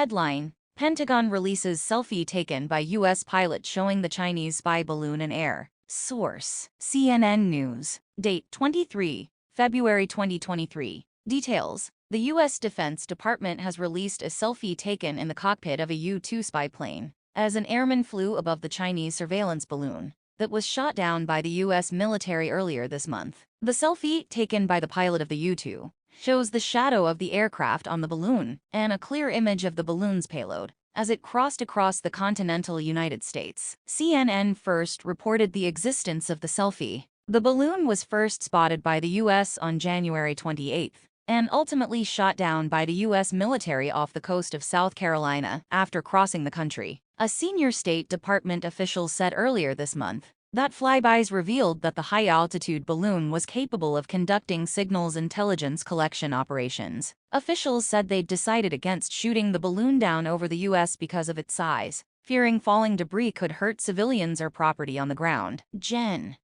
Headline: Pentagon releases selfie taken by U.S. pilot showing the Chinese spy balloon in air. Source: CNN News. Date: 23 February 2023. Details: the U.S. Defense Department has released a selfie taken in the cockpit of a U-2 spy plane as an airman flew above the Chinese surveillance balloon that was shot down by the U.S. military earlier this month. The selfie, taken by the pilot of the U-2, shows the shadow of the aircraft on the balloon and a clear image of the balloon's payload as it crossed across the continental United States. CNN first reported the existence of the selfie. The balloon was first spotted by the U.S. on January 28 and ultimately shot down by the U.S. military off the coast of South Carolina after crossing the country. A senior State Department official said earlier this month that flybys revealed that the high-altitude balloon was capable of conducting signals intelligence collection operations. Officials said they'd decided against shooting the balloon down over the U.S. because of its size, fearing falling debris could hurt civilians or property on the ground. Glenn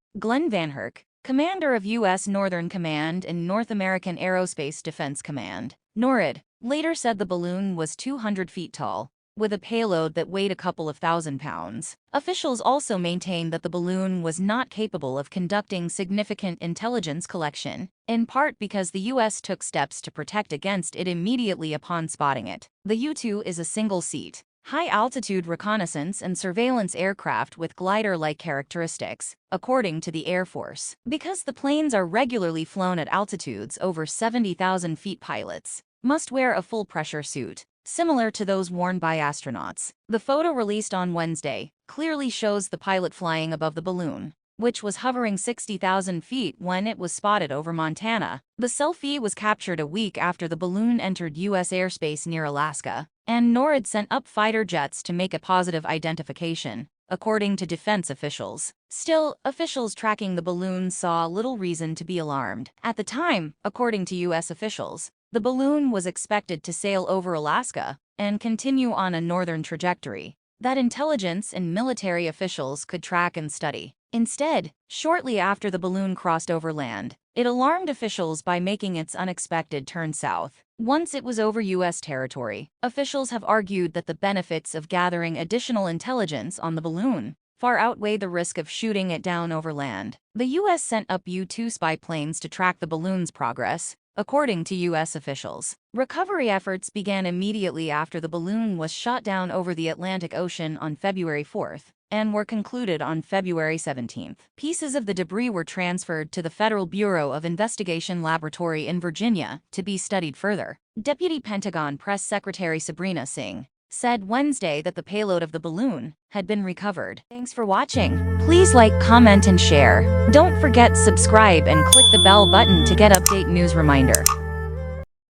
VanHerck, commander of U.S. Northern Command and North American Aerospace Defense Command, NORAD, later said the balloon was 200 feet tall, with a payload that weighed a couple of thousand pounds. Officials also maintained that the balloon was not capable of conducting significant intelligence collection, in part because the U.S. took steps to protect against it immediately upon spotting it. The U-2 is a single-seat, high-altitude reconnaissance and surveillance aircraft with glider-like characteristics, according to the Air Force. Because the planes are regularly flown at altitudes over 70,000 feet, pilots must wear a full-pressure suit, similar to those worn by astronauts. The photo released on Wednesday clearly shows the pilot flying above the balloon, which was hovering 60,000 feet when it was spotted over Montana. The selfie was captured a week after the balloon entered U.S. airspace near Alaska, and NORAD sent up fighter jets to make a positive identification, according to defense officials. Still, officials tracking the balloon saw little reason to be alarmed. At the time, according to U.S. officials, the balloon was expected to sail over Alaska and continue on a northern trajectory that intelligence and military officials could track and study. Instead, shortly after the balloon crossed over land, it alarmed officials by making its unexpected turn south. Once it was over U.S. territory, officials have argued that the benefits of gathering additional intelligence on the balloon far outweigh the risk of shooting it down over land. The U.S. sent up U-2 spy planes to track the balloon's progress, according to U.S. officials. Recovery efforts began immediately after the balloon was shot down over the Atlantic Ocean on February 4 and were concluded on February 17. Pieces of the debris were transferred to the Federal Bureau of Investigation Laboratory in Virginia to be studied further. Deputy Pentagon Press Secretary Sabrina Singh said Wednesday that the payload of the balloon had been recovered. Thanks for watching. Please like, comment, and share. Don't forget subscribe and click the bell button to get update news reminder.